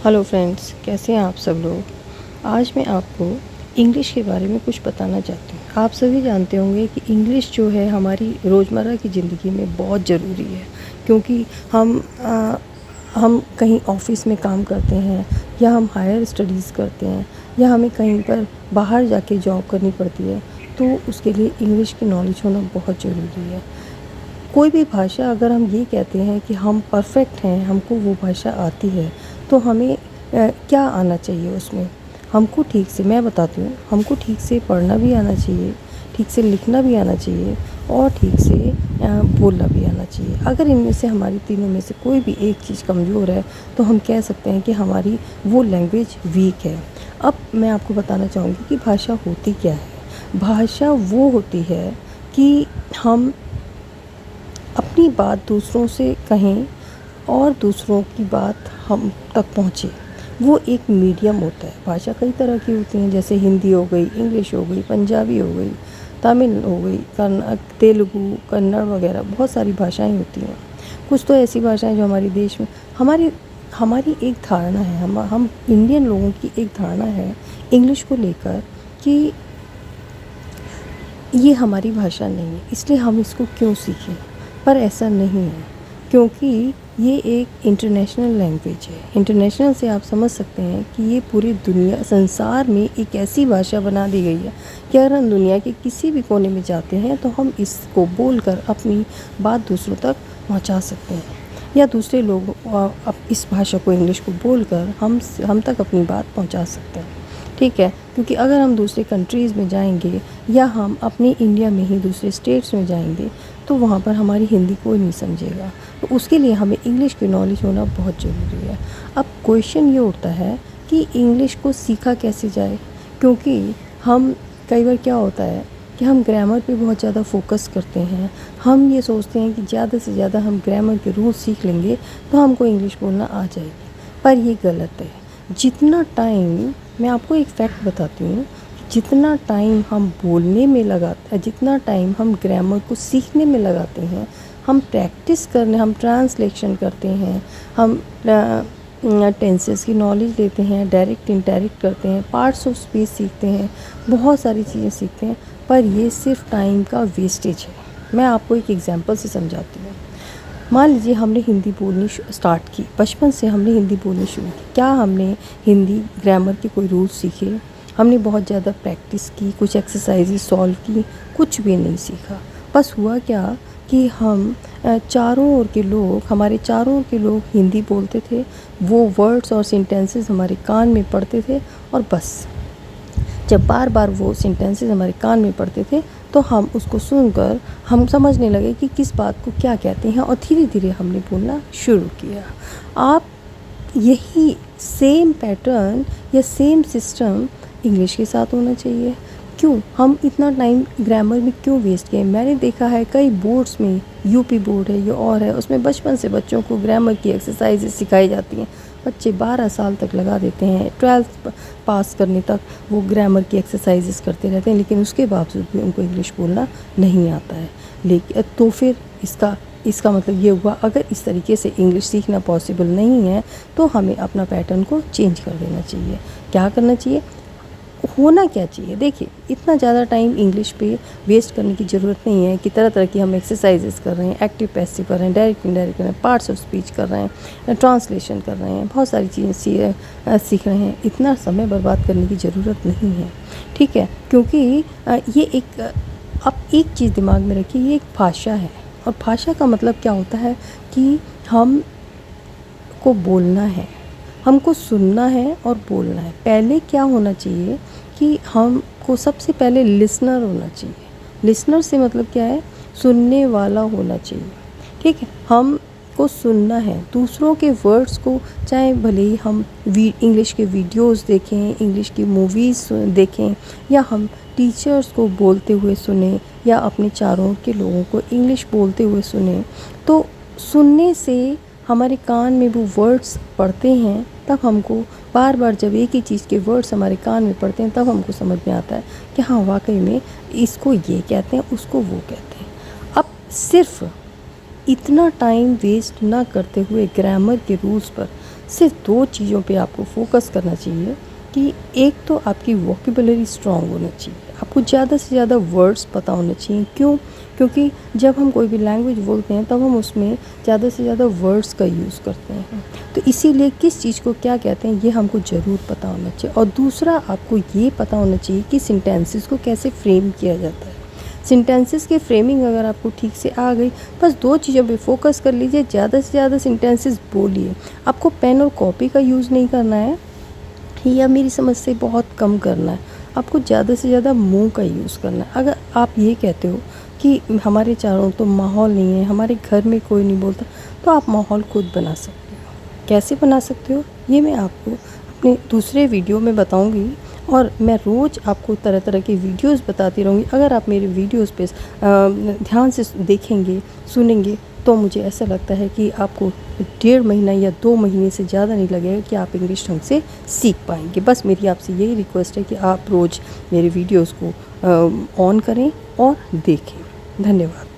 Hello friends, कैसे हैं आप सब लोग। आज मैं आपको इंग्लिश के बारे में कुछ बताना चाहती हूँ। आप सभी जानते होंगे कि इंग्लिश जो है हमारी रोज़मर्रा की ज़िंदगी में बहुत ज़रूरी है, क्योंकि हम कहीं ऑफिस में काम करते हैं या हम हायर स्टडीज़ करते हैं या हमें कहीं पर बाहर जाके जॉब करनी पड़ती है, तो उसके लिए इंग्लिश की नॉलेज होना बहुत ज़रूरी है। कोई भी भाषा अगर हम ये कहते हैं कि हम परफेक्ट हैं, हमको वो भाषा आती है, तो हमें क्या आना चाहिए उसमें। हमको ठीक से, मैं बताती हूँ, हमको ठीक से पढ़ना भी आना चाहिए, ठीक से लिखना भी आना चाहिए और ठीक से बोलना भी आना चाहिए। अगर इनमें से हमारी तीनों में से कोई भी एक चीज़ कमज़ोर है तो हम कह सकते हैं कि हमारी वो लैंग्वेज वीक है। अब मैं आपको बताना चाहूँगी कि भाषा होती क्या है। भाषा वो होती है कि हम अपनी बात दूसरों से कहें और दूसरों की बात हम तक पहुँचे, वो एक मीडियम होता है। भाषा कई तरह की होती हैं, जैसे हिंदी हो गई, इंग्लिश हो गई, पंजाबी हो गई, तमिल हो गई, तेलुगु, कन्नड़ वगैरह बहुत सारी भाषाएं होती हैं। कुछ तो ऐसी भाषाएं जो हमारे देश में हमारी हमारी एक धारणा है, हम इंडियन लोगों की एक धारणा है इंग्लिश को लेकर कि ये हमारी भाषा नहीं है, इसलिए हम इसको क्यों सीखें। पर ऐसा नहीं है, क्योंकि ये एक इंटरनेशनल लैंग्वेज है। इंटरनेशनल से आप समझ सकते हैं कि ये पूरी दुनिया, संसार में एक ऐसी भाषा बना दी गई है कि अगर हम दुनिया के किसी भी कोने में जाते हैं तो हम इसको बोलकर अपनी बात दूसरों तक पहुंचा सकते हैं, या दूसरे लोग अब इस भाषा को, इंग्लिश को बोलकर हम तक अपनी बात पहुंचा सकते हैं। ठीक है, क्योंकि अगर हम दूसरे कंट्रीज़ में जाएंगे या हम अपने इंडिया में ही दूसरे स्टेट्स में जाएंगे तो वहाँ पर हमारी हिंदी कोई नहीं समझेगा। तो उसके लिए हमें इंग्लिश की नॉलेज होना बहुत ज़रूरी है। अब क्वेश्चन ये उठता है कि इंग्लिश को सीखा कैसे जाए, क्योंकि हम कई बार क्या होता है कि हम ग्रामर पे बहुत ज़्यादा फोकस करते हैं। हम ये सोचते हैं कि ज़्यादा से ज़्यादा हम ग्रामर के रूल्स सीख लेंगे तो हमको इंग्लिश बोलना आ जाएगी, पर ये गलत है। जितना टाइम, मैं आपको एक फैक्ट बताती हूँ, जितना टाइम हम बोलने में लगाते हैं, जितना टाइम हम ग्रामर को सीखने में लगाते हैं, हम प्रैक्टिस करने, हम ट्रांसलेशन करते हैं, हम टेंसेस की नॉलेज लेते हैं, डायरेक्ट इनडायरेक्ट करते हैं, पार्ट्स ऑफ स्पीच सीखते हैं, बहुत सारी चीज़ें सीखते हैं, पर ये सिर्फ टाइम का वेस्टेज है। मैं आपको एक एग्जांपल से समझाती हूँ। मान लीजिए हमने हिंदी बोलनी स्टार्ट की, बचपन से हमने हिंदी बोलनी शुरू की। क्या हमने हिंदी ग्रामर के कोई रूल्स सीखे? हमने बहुत ज़्यादा प्रैक्टिस की, कुछ एक्सरसाइजेस सॉल्व की? कुछ भी नहीं सीखा। बस हुआ क्या कि हम चारों ओर के लोग, हमारे चारों ओर के लोग हिंदी बोलते थे, वो वर्ड्स और सेंटेंसेस हमारे कान में पड़ते थे, और बस जब बार बार वो सेंटेंसेस हमारे कान में पड़ते थे तो हम उसको सुनकर हम समझने लगे कि किस बात को क्या कहते हैं, और धीरे धीरे हमने बोलना शुरू किया। आप यही सेम पैटर्न या सेम सिस्टम इंग्लिश के साथ होना चाहिए। क्यों हम इतना टाइम ग्रामर में क्यों वेस्ट किए? मैंने देखा है कई बोर्ड्स में, यूपी बोर्ड है या और है, उसमें बचपन से बच्चों को ग्रामर की एक्सरसाइजेस सिखाई जाती हैं। बच्चे 12 साल तक लगा देते हैं, 12th पास करने तक वो ग्रामर की एक्सरसाइजेस करते रहते हैं, लेकिन उसके बावजूद भी उनको इंग्लिश बोलना नहीं आता है। लेकिन तो फिर इसका मतलब ये हुआ, अगर इस तरीके से इंग्लिश सीखना पॉसिबल नहीं है तो हमें अपना पैटर्न को चेंज कर देना चाहिए। क्या करना चाहिए, होना क्या चाहिए? देखिए, इतना ज़्यादा टाइम इंग्लिश पे वेस्ट करने की ज़रूरत नहीं है कि तरह तरह की हम एक्सरसाइजेस कर रहे हैं, एक्टिव पैसिव कर रहे हैं, डायरेक्ट इनडायरेक्ट कर रहे हैं, पार्ट्स ऑफ स्पीच कर रहे हैं, ट्रांसलेशन कर रहे हैं, बहुत सारी चीज़ें सीख रहे हैं। इतना समय बर्बाद करने की ज़रूरत नहीं है, ठीक है? क्योंकि ये एक, आप एक चीज़ दिमाग में रखिए, ये एक भाषा है, और भाषा का मतलब क्या होता है कि हम को बोलना है, हमको सुनना है और बोलना है। पहले क्या होना चाहिए कि हमको सबसे पहले लिसनर होना चाहिए। लिसनर से मतलब क्या है? सुनने वाला होना चाहिए, ठीक है? हमको सुनना है दूसरों के वर्ड्स को, चाहे भले ही हम इंग्लिश के वीडियोस देखें, इंग्लिश की मूवीज़ देखें, या हम टीचर्स को बोलते हुए सुने, या अपने चारों ओर के लोगों को इंग्लिश बोलते हुए सुने, तो सुनने से हमारे कान में वो वर्ड्स पढ़ते हैं, तब हमको बार बार जब एक ही चीज़ के वर्ड्स हमारे कान में पढ़ते हैं तब हमको समझ में आता है कि हाँ, वाकई में इसको ये कहते हैं, उसको वो कहते हैं। अब सिर्फ इतना टाइम वेस्ट ना करते हुए ग्रामर के रूल्स पर सिर्फ 2 चीज़ों पे आपको फ़ोकस करना चाहिए कि एक तो आपकी वोकैबुलरी स्ट्रॉन्ग होना चाहिए, आपको ज़्यादा से ज़्यादा वर्ड्स पता होने चाहिए। क्यों? क्योंकि जब हम कोई भी लैंग्वेज बोलते हैं तब हम उसमें ज़्यादा से ज़्यादा वर्ड्स का यूज़ करते हैं। तो इसीलिए किस चीज़ को क्या कहते हैं ये हमको ज़रूर पता होना चाहिए। और दूसरा आपको ये पता होना चाहिए कि सेंटेंसेस को कैसे फ्रेम किया जाता है। सेंटेंसेस की फ्रेमिंग अगर आपको ठीक से आ गई, बस 2 चीज़ों पे फ़ोकस कर लीजिए, ज़्यादा से ज़्यादा सेंटेंसेस बोलिए। आपको पेन और कॉपी का यूज़ नहीं करना है या मेरी समझ से बहुत कम करना है, आपको ज़्यादा से ज़्यादा मुँह का यूज़ करना है। अगर आप ये कहते हो कि हमारे चारों तो माहौल नहीं है, हमारे घर में कोई नहीं बोलता, तो आप माहौल खुद बना सकते हो। कैसे बना सकते हो ये मैं आपको अपने दूसरे वीडियो में बताऊंगी, और मैं रोज़ आपको तरह तरह की वीडियोस बताती रहूँगी। अगर आप मेरे वीडियोस पे ध्यान से देखेंगे, सुनेंगे, तो मुझे ऐसा लगता है कि आपको 1.5 महीना या 2 महीने से ज़्यादा नहीं लगेगा कि आप इंग्लिश ढंग से सीख पाएंगे। बस मेरी आपसे यही रिक्वेस्ट है कि आप रोज़ मेरे वीडियोस को ऑन करें और देखें। धन्यवाद।